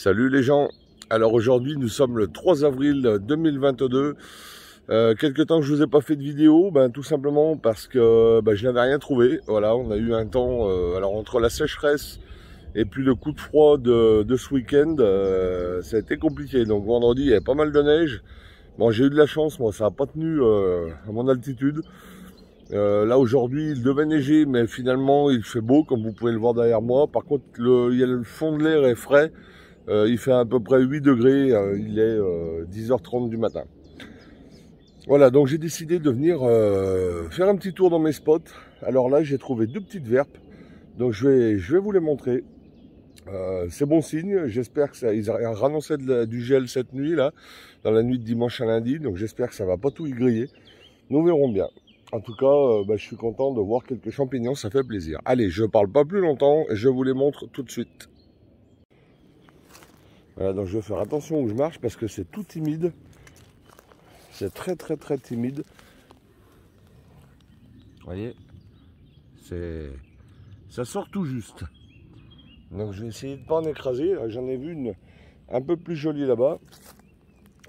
Salut les gens. Alors aujourd'hui nous sommes le 3 avril 2022. Quelque temps que je vous ai pas fait de vidéo, tout simplement parce que je n'avais rien trouvé. Voilà, on a eu un temps, alors entre la sécheresse et puis le coup de froid de ce week-end, ça a été compliqué. Donc vendredi il y avait pas mal de neige. Bon, j'ai eu de la chance, moi ça n'a pas tenu à mon altitude. Là aujourd'hui il devait neiger, mais finalement il fait beau comme vous pouvez le voir derrière moi. Par contre le fond de l'air est frais. Il fait à peu près 8 degrés, il est 10h30 du matin. Voilà, donc j'ai décidé de venir faire un petit tour dans mes spots. Alors là, j'ai trouvé deux petites verpes, donc je vais vous les montrer. C'est bon signe, j'espère que ça, ils ont ranoncé du gel cette nuit, là, dans la nuit de dimanche à lundi, donc j'espère que ça va pas tout y griller. Nous verrons bien. En tout cas, je suis content de voir quelques champignons, ça fait plaisir. Allez, je parle pas plus longtemps, je vous les montre tout de suite. Voilà, donc je vais faire attention où je marche parce que c'est tout timide. C'est très timide. Vous voyez, ça sort tout juste. Donc je vais essayer de ne pas en écraser. J'en ai vu une un peu plus jolie là-bas.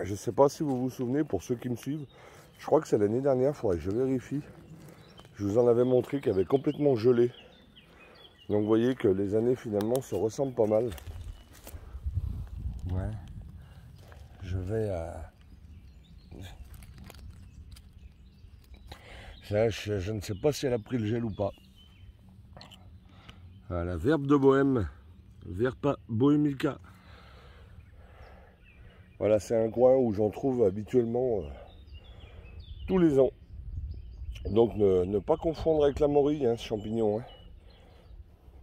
Je ne sais pas si vous vous souvenez, pour ceux qui me suivent. Je crois que c'est l'année dernière, il faudrait que je vérifie. Je vous en avais montré qu'elle avait complètement gelé. Donc vous voyez que les années finalement se ressemblent pas mal. Ouais. Je vais à... Je ne sais pas si elle a pris le gel ou pas. La verbe de Bohème, Verpa bohemica. Voilà, c'est un coin où j'en trouve habituellement tous les ans. Donc ne pas confondre avec la morille, ce champignon.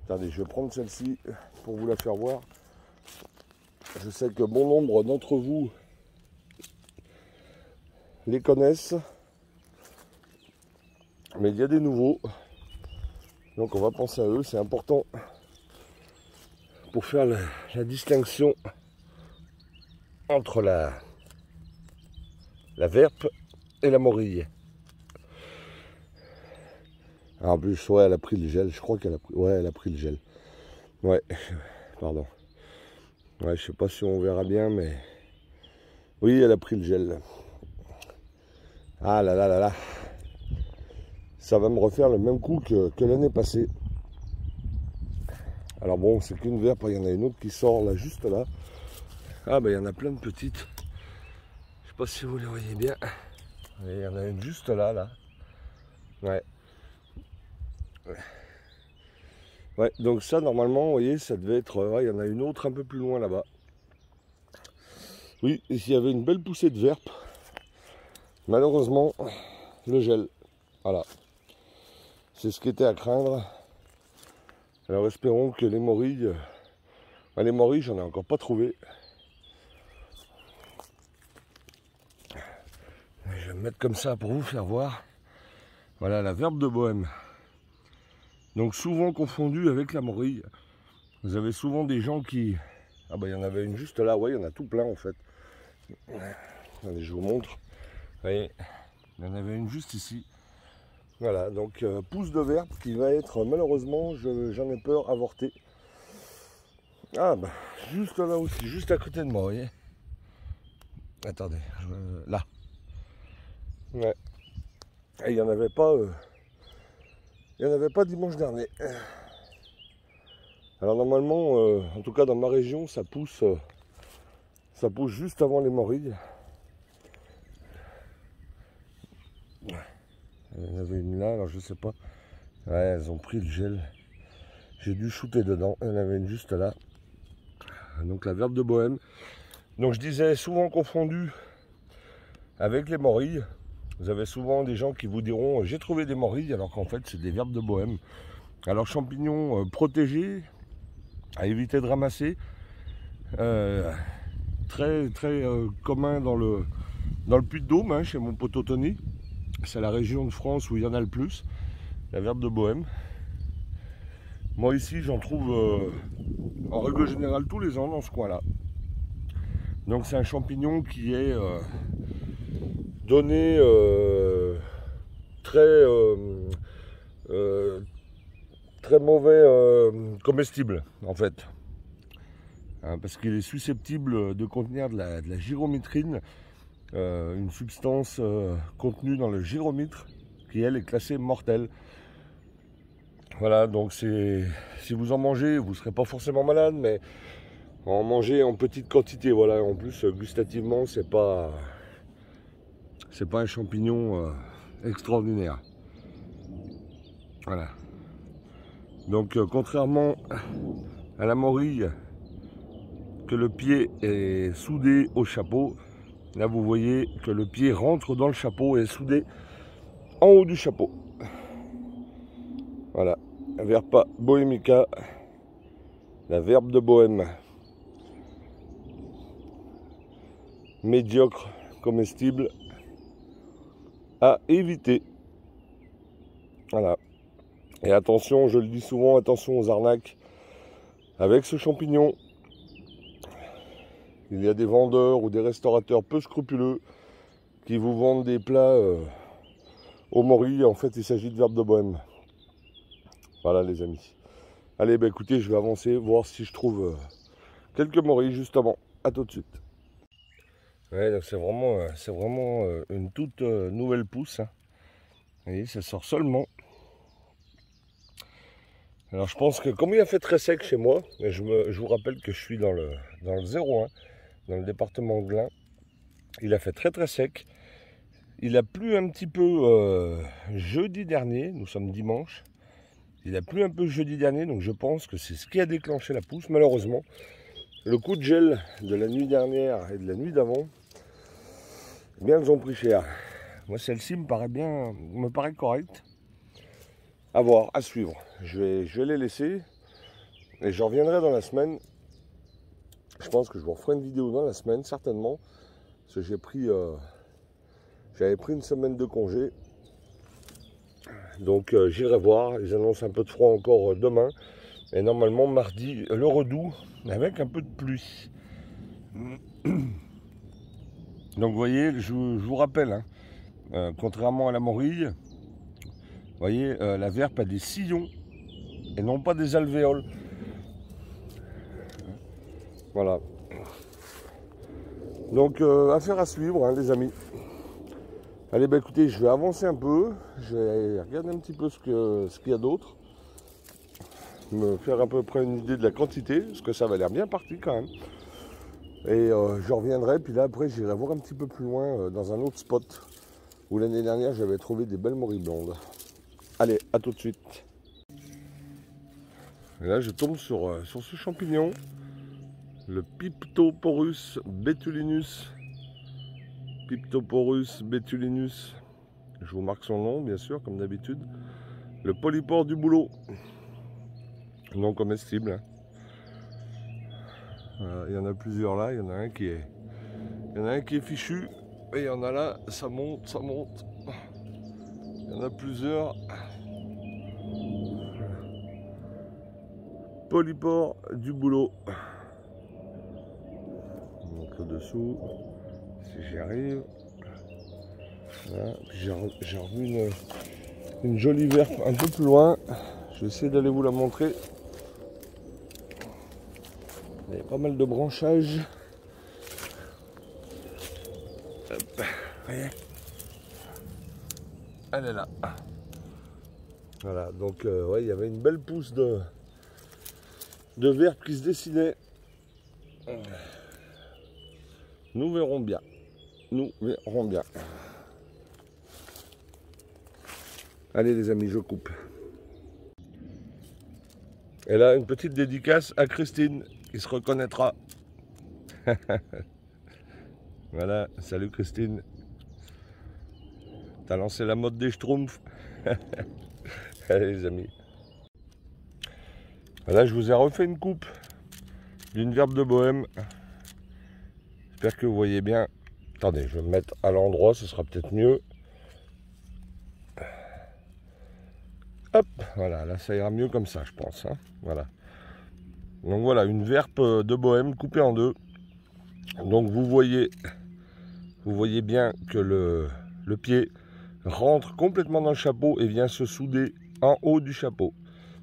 Attendez, je vais prendre celle-ci pour vous la faire voir. Je sais que bon nombre d'entre vous les connaissent. Mais il y a des nouveaux. Donc on va penser à eux, c'est important pour faire la distinction entre la verpe et la morille. En plus, ouais, elle a pris le gel, je crois qu'elle a pris. Ouais, elle a pris le gel. Ouais, pardon. Ouais, je sais pas si on verra bien, mais. Oui, elle a pris le gel. Ah là là là là. Ça va me refaire le même coup que l'année passée. Alors bon, c'est qu'une verpe, il y en a une autre qui sort là, juste là. Ah il y en a plein de petites. Je sais pas si vous les voyez bien. Il y en a une juste là, là. Ouais. Ouais, donc ça, normalement, vous voyez, ça devait être... Ouais, il y en a une autre un peu plus loin là-bas. Oui, ici, il y avait une belle poussée de verpe. Malheureusement, le gel. Voilà. C'est ce qui était à craindre. Alors, espérons que les morilles... les morilles, j'en ai encore pas trouvé. Je vais me mettre comme ça pour vous faire voir. Voilà, la verbe de Bohème. Donc, souvent confondue avec la morille. Vous avez souvent des gens qui... Ah il y en avait une juste là, ouais, il y en a tout plein en fait. Allez, je vous montre. Vous voyez, il y en avait une juste ici. Voilà, donc pousse de verbe qui va être, malheureusement, j'en ai peur, avorté. Ah juste là aussi, juste à côté de moi, vous voyez. Attendez, là. Ouais. Et il n'y en avait pas... il n'y en avait pas dimanche dernier. Alors normalement, en tout cas dans ma région, ça pousse juste avant les morilles. Il y en avait une là, alors je sais pas. Ouais, elles ont pris le gel. J'ai dû shooter dedans. Il y en avait une juste là. Donc la verbe de Bohème. Donc je disais souvent confondu avec les morilles. Vous avez souvent des gens qui vous diront j'ai trouvé des morilles alors qu'en fait c'est des verbes de Bohème. Alors champignons protégés, à éviter de ramasser. Très commun dans le Puy-de-Dôme, chez mon poteau Tony. C'est la région de France où il y en a le plus, la verbe de Bohème. Moi ici j'en trouve en règle générale tous les ans dans ce coin là. Donc c'est un champignon qui est donné très mauvais comestible en fait. hein, parce qu'il est susceptible de contenir de la gyrométrine, une substance contenue dans le gyromitre qui elle est classée mortelle. Voilà, donc si vous en mangez, vous ne serez pas forcément malade, mais en manger en petite quantité. Voilà, en plus gustativement c'est pas un champignon extraordinaire. Voilà. Donc contrairement à la morille, que le pied est soudé au chapeau, là vous voyez que le pied rentre dans le chapeau et est soudé en haut du chapeau. Voilà, Verpa bohemica, la verbe de bohème. Médiocre, comestible, à éviter. Voilà. Et attention, je le dis souvent, attention aux arnaques avec ce champignon. Il y a des vendeurs ou des restaurateurs peu scrupuleux qui vous vendent des plats au morille. En fait, il s'agit de verbe de bohème. Voilà les amis. Allez, bah écoutez, je vais avancer, voir si je trouve quelques morilles justement. À tout de suite. Ouais, donc c'est vraiment une toute nouvelle pousse. Hein. Vous voyez, ça sort seulement. Alors je pense que comme il a fait très sec chez moi, je vous rappelle que je suis dans le 01, dans le département de l'Ain, il a fait très sec. Il a plu un petit peu jeudi dernier, nous sommes dimanche. Il a plu un peu jeudi dernier, donc je pense que c'est ce qui a déclenché la pousse. Malheureusement, le coup de gel de la nuit dernière et de la nuit d'avant, eh bien elles ont pris cher. Moi celle-ci me paraît correcte. À voir, à suivre. Je vais les laisser et je reviendrai dans la semaine. Je pense que je vous referai une vidéo dans la semaine, certainement. Parce que j'avais pris une semaine de congé. Donc j'irai voir. Ils annoncent un peu de froid encore demain. Et normalement mardi, le redoux, avec un peu de pluie. Donc vous voyez, je vous rappelle, hein, contrairement à la morille, vous voyez, la verpe a des sillons et non pas des alvéoles. Voilà. Donc, affaire à suivre, hein, les amis. Allez, bah écoutez, je vais avancer un peu. Je vais regarder un petit peu ce qu'il y a d'autre. Me faire à peu près une idée de la quantité, parce que ça va l'air bien parti quand même. Et je reviendrai, puis là après j'irai voir un petit peu plus loin dans un autre spot où l'année dernière j'avais trouvé des belles morilles blondes. Allez, à tout de suite. Et là, je tombe sur ce champignon, le Piptoporus betulinus. Piptoporus betulinus. Je vous marque son nom, bien sûr, comme d'habitude. Le polypore du bouleau. Non comestible. Hein. Voilà, il y en a plusieurs là. Il y en a un qui est fichu. Et il y en a là, ça monte, ça monte. Il y en a plusieurs. Polypore du bouleau. Donc le dessous, si j'y arrive. Voilà. J'ai revu une jolie verpe un peu plus loin. Je vais essayer d'aller vous la montrer. Il y a pas mal de branchages. Hop. Voyez. Elle est là. Voilà, donc ouais, il y avait une belle pousse de verpe qui se dessinait. Nous verrons bien. Nous verrons bien. Allez les amis, je coupe. Et là, une petite dédicace à Christine, qui se reconnaîtra. Voilà, salut Christine. T'as lancé la mode des schtroumpfs. Allez les amis. Là, je vous ai refait une coupe d'une verbe de bohème. J'espère que vous voyez bien. Attendez, je vais me mettre à l'endroit, ce sera peut-être mieux. Hop, voilà, là ça ira mieux comme ça, je pense. Hein. Voilà. Donc voilà, une verpe de bohème coupée en deux. Donc vous voyez bien que le pied rentre complètement dans le chapeau et vient se souder en haut du chapeau.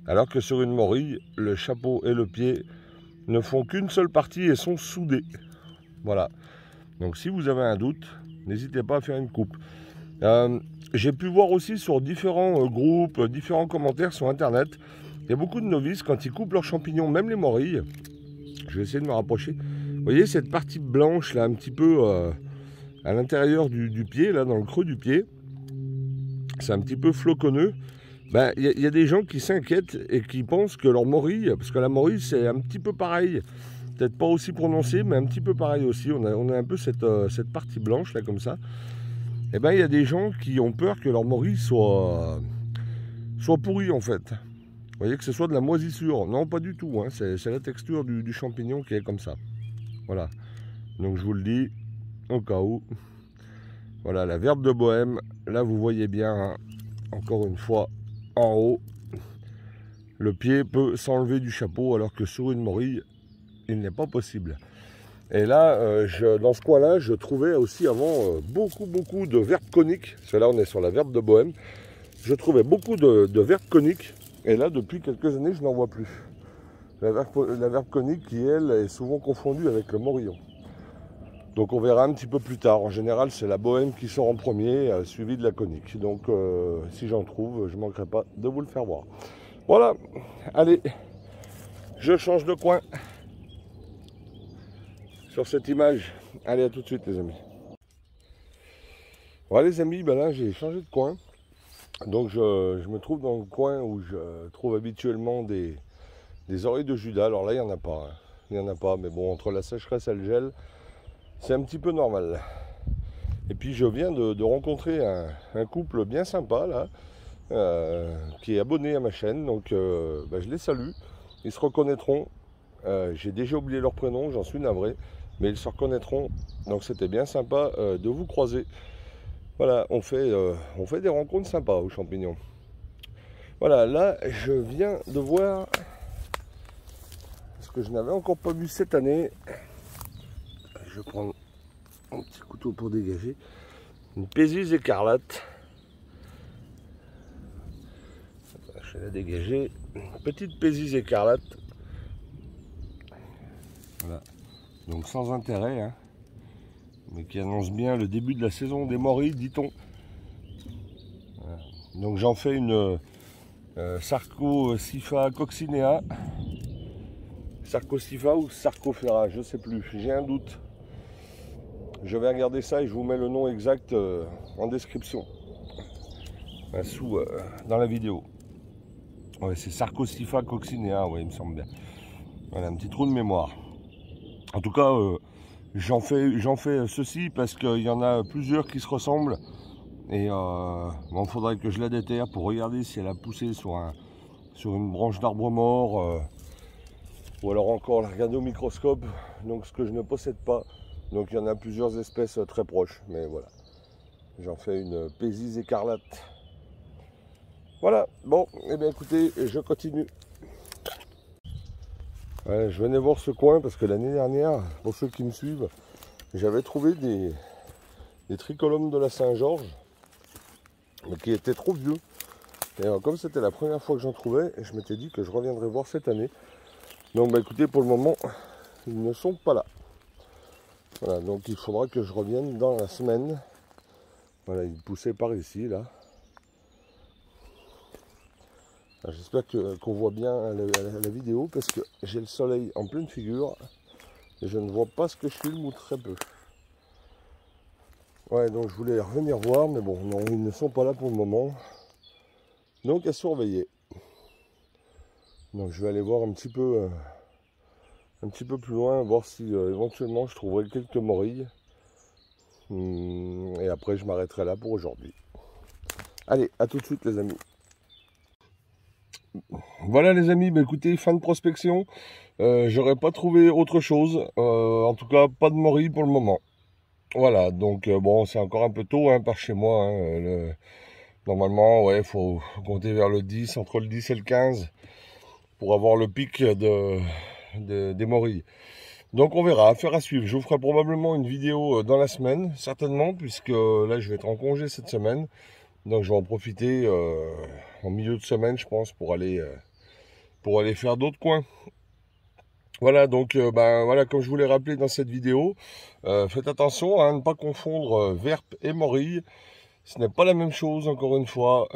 Alors que sur une morille, le chapeau et le pied ne font qu'une seule partie et sont soudés. Voilà. Donc si vous avez un doute, n'hésitez pas à faire une coupe. J'ai pu voir aussi sur différents groupes, différents commentaires sur internet, il y a beaucoup de novices quand ils coupent leurs champignons, même les morilles. Je vais essayer de me rapprocher. Vous voyez cette partie blanche là, un petit peu à l'intérieur du pied, là dans le creux du pied. C'est un petit peu floconneux. Ben, y a des gens qui s'inquiètent et qui pensent que leur morille, parce que la morille c'est un petit peu pareil, peut-être pas aussi prononcé, mais un petit peu pareil aussi. On a un peu cette partie blanche là comme ça. Et ben il y a des gens qui ont peur que leur morille soit pourrie en fait. Vous voyez que ce soit de la moisissure. Non, pas du tout. Hein. C'est la texture du champignon qui est comme ça. Voilà. Donc je vous le dis au cas où. Voilà la verbe de Bohème. Là vous voyez bien, hein, encore une fois, en haut. Le pied peut s'enlever du chapeau alors que sur une morille, il n'est pas possible. Et là, dans ce coin-là, je trouvais aussi avant beaucoup de verbes coniques. Parce que là, on est sur la verbe de Bohème. Je trouvais beaucoup de verbes coniques. Et là, depuis quelques années, je n'en vois plus. La verbe conique qui, elle, est souvent confondue avec le morillon. Donc on verra un petit peu plus tard. En général, c'est la Bohème qui sort en premier, suivie de la conique. Donc si j'en trouve, je ne manquerai pas de vous le faire voir. Voilà, allez, je change de coin sur cette image. Allez, à tout de suite les amis. Voilà les amis, ben là j'ai changé de coin. Donc je me trouve dans le coin où je trouve habituellement des oreilles de Judas. Alors là il n'y en a pas, hein. Il n'y en a pas, mais bon, entre la sécheresse et le gel, c'est un petit peu normal. Et puis je viens de rencontrer un couple bien sympa là, qui est abonné à ma chaîne, donc ben, je les salue. Ils se reconnaîtront. J'ai déjà oublié leur prénom, j'en suis navré, mais ils se reconnaîtront. Donc c'était bien sympa de vous croiser. Voilà, on fait des rencontres sympas aux champignons. Voilà, là je viens de voir ce que je n'avais encore pas vu cette année. Je prends un petit couteau pour dégager. Une Pésise écarlate. Je vais la dégager. Une petite Pésise écarlate. Voilà. Donc sans intérêt, hein, mais qui annonce bien le début de la saison des morilles, dit-on. Voilà. Donc j'en fais une Sarcosifa coccinea. Sarcosifa ou Sarcophera, je ne sais plus, j'ai un doute. Je vais regarder ça et je vous mets le nom exact en description, dans la vidéo. Ouais, c'est Sarcosifa coccinea, ouais, il me semble bien. Voilà, un petit trou de mémoire. En tout cas, j'en fais ceci parce qu'il y en a plusieurs qui se ressemblent. Et bon, il faudrait que je la déterre pour regarder si elle a poussé sur une branche d'arbre mort. Ou alors encore la regarder au microscope. Donc ce que je ne possède pas. Donc il y en a plusieurs espèces très proches, mais voilà. J'en fais une Pésise écarlate. Voilà, bon, et bien écoutez, je continue. Ouais, je venais voir ce coin parce que l'année dernière, pour ceux qui me suivent, j'avais trouvé des trichomes de la Saint-Georges, mais qui étaient trop vieux. Et comme c'était la première fois que j'en trouvais, je m'étais dit que je reviendrais voir cette année. Donc bah écoutez, pour le moment, ils ne sont pas là. Voilà, donc il faudra que je revienne dans la semaine. Voilà, ils poussaient par ici, là. J'espère qu'on voit bien la vidéo, parce que j'ai le soleil en pleine figure. Et je ne vois pas ce que je filme ou très peu. Ouais, donc je voulais revenir voir, mais bon, non, ils ne sont pas là pour le moment. Donc à surveiller. Donc je vais aller voir un petit peu plus loin, voir si éventuellement je trouverai quelques morilles. Et après je m'arrêterai là pour aujourd'hui. Allez, à tout de suite les amis. Voilà les amis, bah écoutez, fin de prospection. J'aurais pas trouvé autre chose. En tout cas, pas de morilles pour le moment. Voilà, donc bon, c'est encore un peu tôt hein, par chez moi. Hein, normalement, ouais, faut compter vers le 10, entre le 10 et le 15, pour avoir le pic des morilles. Donc on verra, affaire à suivre. Je vous ferai probablement une vidéo dans la semaine, certainement, puisque là je vais être en congé cette semaine. Donc je vais en profiter en milieu de semaine, je pense, pour aller faire d'autres coins. Voilà, donc voilà, comme je vous l'ai rappelé dans cette vidéo, faites attention à ne pas confondre verpe et morille. Ce n'est pas la même chose, encore une fois.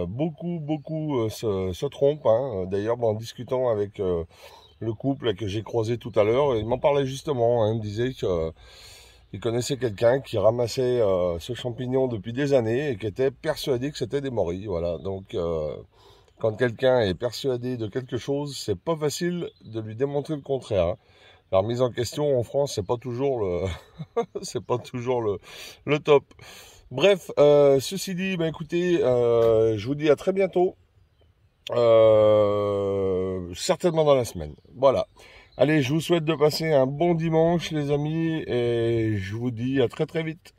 Beaucoup se trompent, hein. D'ailleurs, en discutant avec le couple là, que j'ai croisé tout à l'heure, il m'en parlait justement, hein. Il me disait qu'il connaissait quelqu'un qui ramassait ce champignon depuis des années et qui était persuadé que c'était des morilles. Voilà, donc quand quelqu'un est persuadé de quelque chose, c'est pas facile de lui démontrer le contraire, hein. La remise en question en France, c'est pas toujours c'est pas toujours le top. Bref, ceci dit, ben écoutez, je vous dis à très bientôt, certainement dans la semaine. Voilà. Allez, je vous souhaite de passer un bon dimanche, les amis, et je vous dis à très très vite.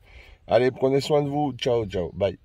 Allez, prenez soin de vous. Ciao, ciao, bye.